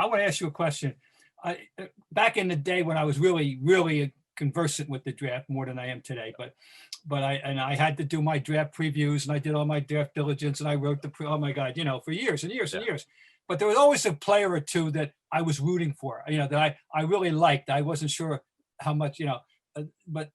I want to ask you a question. Back in the day when I was really conversant with the draft more than I am today, but I had to do my draft previews and I did all my draft diligence and I wrote oh my God, for years and years and years. But there was always a player or two that I was rooting for, that I really liked. I wasn't sure how much, but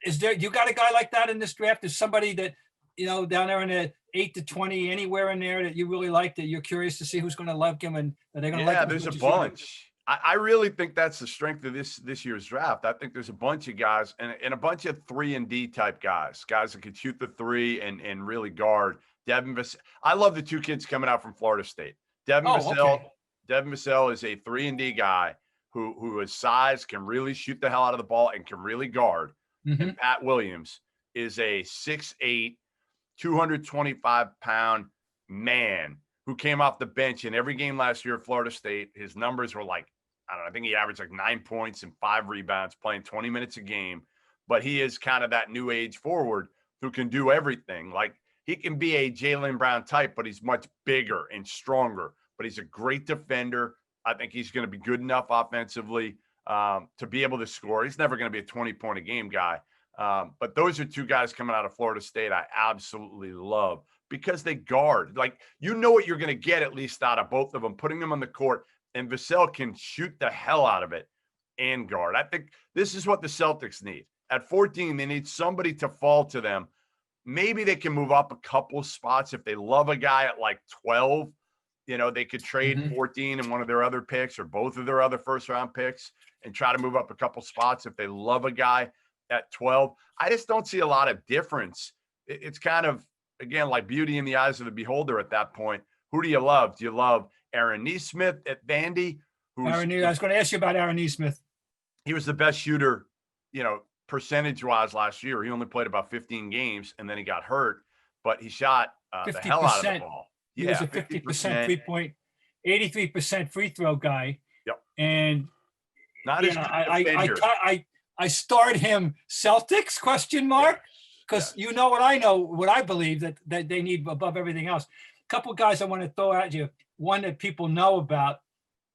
you got a guy like that in this draft? Is somebody that, down there in the 8 to 20, anywhere in there that you really like, that you're curious to see who's going to love him and are they going to like him? Yeah, there's a bunch. I really think that's the strength of this year's draft. I think there's a bunch of guys and a bunch of 3-and-D type guys that can shoot the three and really guard. Devin Basil. I love the two kids coming out from Florida State. Devin Basil is a 3-and-D guy who is size, can really shoot the hell out of the ball and can really guard. Mm-hmm. And Pat Williams is a 6'8", 225-pound man who came off the bench in every game last year at Florida State. His numbers were like, I think he averaged like 9 points and 5 rebounds, playing 20 minutes a game. But he is kind of that new age forward who can do everything. Like, he can be a Jaylen Brown type, but he's much bigger and stronger. But he's a great defender. I think he's going to be good enough offensively to be able to score. He's never going to be a 20-point-a-game guy. But those are two guys coming out of Florida State I absolutely love because they guard. Like, what you're going to get at least out of both of them, putting them on the court. And Vassell can shoot the hell out of it and guard. I think this is what the Celtics need. At 14, they need somebody to fall to them. Maybe they can move up a couple spots if they love a guy at like 12. They could trade 14 and one of their other picks or both of their other first-round picks and try to move up a couple spots if they love a guy at 12. I just don't see a lot of difference. It's kind of, again, like beauty in the eyes of the beholder at that point. Who do you love? Do you love Aaron Nesmith at Vandy? I was going to ask you about Aaron Nesmith. He was the best shooter, percentage-wise last year. He only played about 15 games, and then he got hurt. But he shot the hell out of the ball. He was a 50% three-point, 83% free throw guy. Yep. And not as I starred him Celtics ? Because what I believe that they need above everything else. A couple of guys I want to throw at you. One that people know about,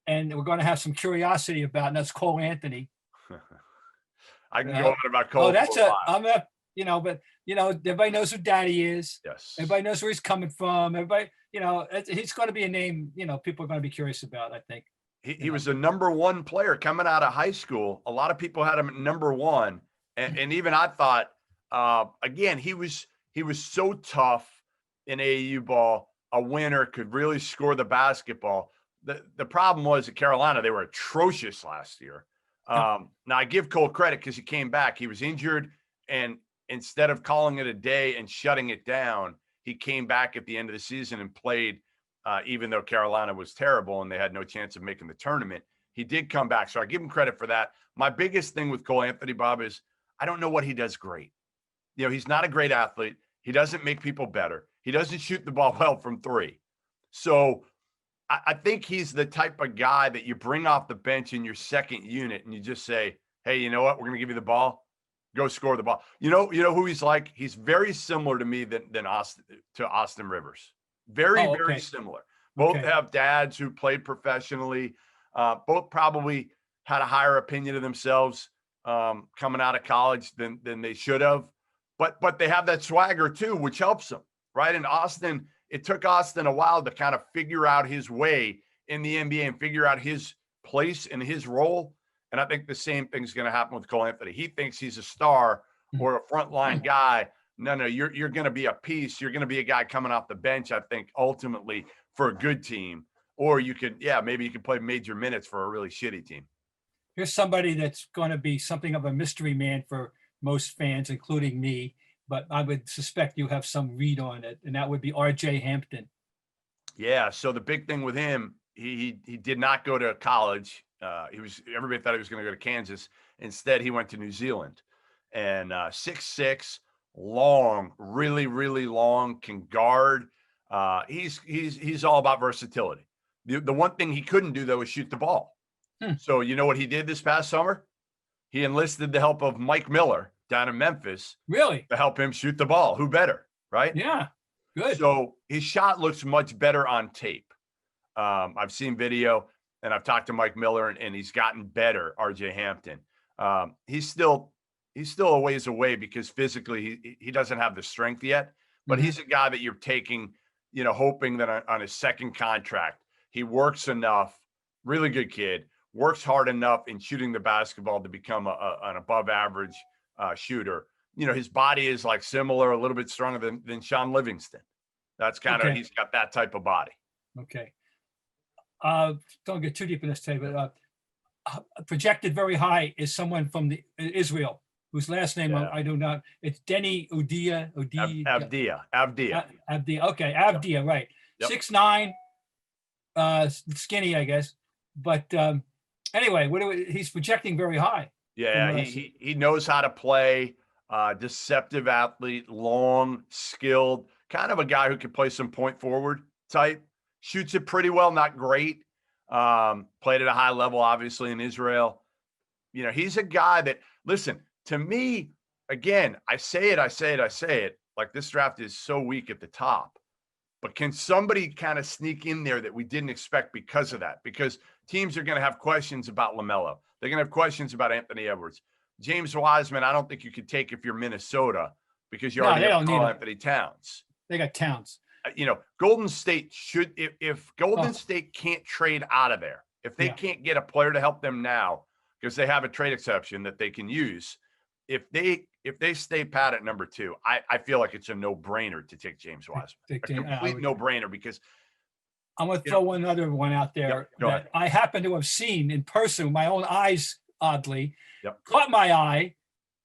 and we're going to have some curiosity about, and that's Cole Anthony. I can go on about Cole. But everybody knows who Daddy is. Yes. Everybody knows where he's coming from. Everybody, he's going to be a name, people are going to be curious about, I think. He was the number one player coming out of high school. A lot of people had him at number one. And even I thought, again, he was so tough in AAU ball. A winner, could really score the basketball. The problem was at Carolina, they were atrocious last year. Now I give Cole credit because he came back. He was injured, and instead of calling it a day and shutting it down, he came back at the end of the season and played, even though Carolina was terrible and they had no chance of making the tournament. He did come back, so I give him credit for that. My biggest thing with Cole Anthony, Bob, is I don't know what he does great. He's not a great athlete. He doesn't make people better. He doesn't shoot the ball well from three. So I think he's the type of guy that you bring off the bench in your second unit and you just say, hey, you know what? We're going to give you the ball. Go score the ball. You know who he's like? He's very similar to me than Austin Rivers. Very similar. Both have dads who played professionally. Both probably had a higher opinion of themselves coming out of college than they should have. But they have that swagger too, which helps them. Right. And Austin, it took Austin a while to kind of figure out his way in the NBA and figure out his place and his role. And I think the same thing's going to happen with Cole Anthony. He thinks he's a star or a frontline guy. No, you're going to be a piece. You're going to be a guy coming off the bench, I think, ultimately for a good team. Or you could, maybe you could play major minutes for a really shitty team. Here's somebody that's going to be something of a mystery man for most fans, including me. But I would suspect you have some read on it, and that would be R.J. Hampton. Yeah, so the big thing with him, he did not go to college. Everybody thought he was going to go to Kansas. Instead, he went to New Zealand. And 6'6", long, really, really long, can guard. He's all about versatility. The one thing he couldn't do, though, was shoot the ball. So you know what he did this past summer? He enlisted the help of Mike Miller down in Memphis. Really? To help him shoot the ball. Who better, right? Yeah, good. So his shot looks much better on tape. I've seen video. and I've talked to Mike Miller, and he's gotten better. RJ Hampton, he's still a ways away because physically he doesn't have the strength yet. But he's a guy that you're taking, hoping that on his second contract he works enough. Really good kid, works hard enough in shooting the basketball to become an above average shooter. His body is like similar, a little bit stronger than Sean Livingston. That's kind of, he's got that type of body. Okay. Don't get too deep in this today, but projected very high is someone from Israel, whose last name I do not. It's Denny Udia. Avdia. Okay, Avdia, right. Yep. 6'9", skinny, I guess. But anyway, he's projecting very high. Yeah, he knows how to play. Deceptive athlete, long, skilled, kind of a guy who can play some point forward type. Shoots it pretty well, not great. Played at a high level, obviously, in Israel. He's a guy that, listen, to me, again, I say it, like this draft is so weak at the top. But can somebody kind of sneak in there that we didn't expect because of that? Because teams are going to have questions about LaMelo. They're going to have questions about Anthony Edwards. James Wiseman, I don't think you could take if you're Minnesota because you already have Karl Anthony Towns. They got Towns. Golden State should, if Golden State can't trade out of there, if they can't get a player to help them now, because they have a trade exception that they can use, if they stay pat at number 2, I feel like it's a no-brainer to take James Wiseman. A complete no-brainer because I'm going to throw one other one out there that I happen to have seen in person with my own eyes, oddly. Caught my eye.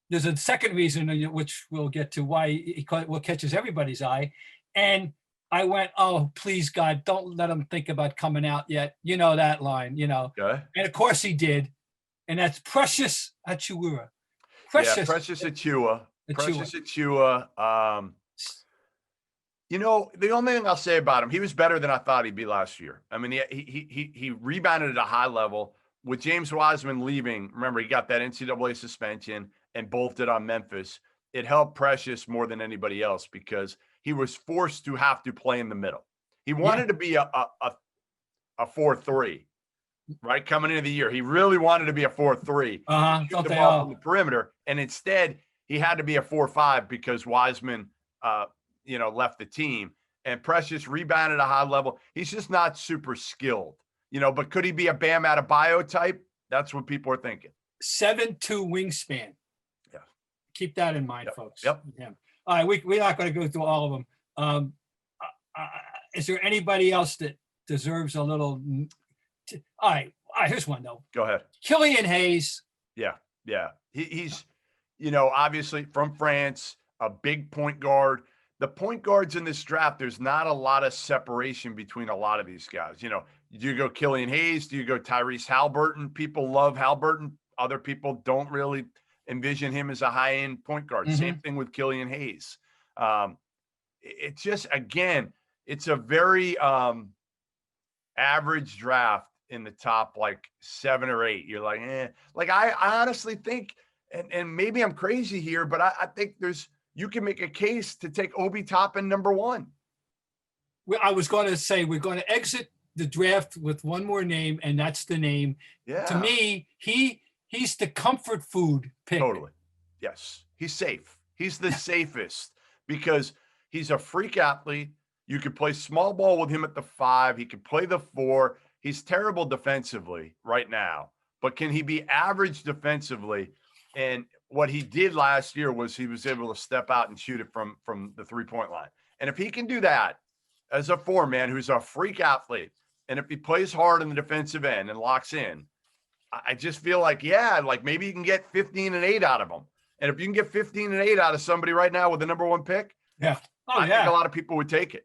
There's a second reason, which we'll get to why what catches everybody's eye. And I went, oh, please, God, don't let him think about coming out yet. You know that line, Okay. And of course he did. And that's Precious Achiuwa. Precious Achiuwa. Precious Achiuwa. The only thing I'll say about him, he was better than I thought he'd be last year. I mean, he rebounded at a high level. With James Wiseman leaving, remember, he got that NCAA suspension and bolted on Memphis. It helped Precious more than anybody else because he was forced to have to play in the middle. He wanted to be a 4-3, right? Coming into the year, he really wanted to be a 4-3. Shoot the ball from the perimeter, and instead he had to be a 4-5 because Wiseman, left the team. And Precious rebounded at a high level. He's just not super skilled, but could he be a Bam Adebayo type? That's what people are thinking. 7'2" wingspan. Yeah. Keep that in mind, folks. Yep. Yeah. All right, we're not going to go through all of them. Is there anybody else that deserves a little? All right, here's one though. Go ahead. Killian Hayes. Yeah. He's, obviously from France, a big point guard. The point guards in this draft, there's not a lot of separation between a lot of these guys. Do you go Killian Hayes? Do you go Tyrese Halliburton? People love Halliburton. Other people don't really envision him as a high-end point guard. Same thing with Killian Hayes. It's just, again, it's a very average draft in the top, 7 or 8. You're like, I honestly think, and maybe I'm crazy here, but I think you can make a case to take Obi Toppin number 1. I was going to say, we're going to exit the draft with one more name, and that's the name. Yeah. To me, he's the comfort food pick. Totally. Yes. He's safe. He's the safest because he's a freak athlete. You could play small ball with him at the 5. He could play the 4. He's terrible defensively right now, but can he be average defensively? And what he did last year was he was able to step out and shoot it from the 3-point line. And if he can do that as a 4-man who's a freak athlete, and if he plays hard in the defensive end and locks in, I just feel like, maybe you can get 15 and 8 out of him. And if you can get 15 and 8 out of somebody right now with the number 1 pick, I think a lot of people would take it.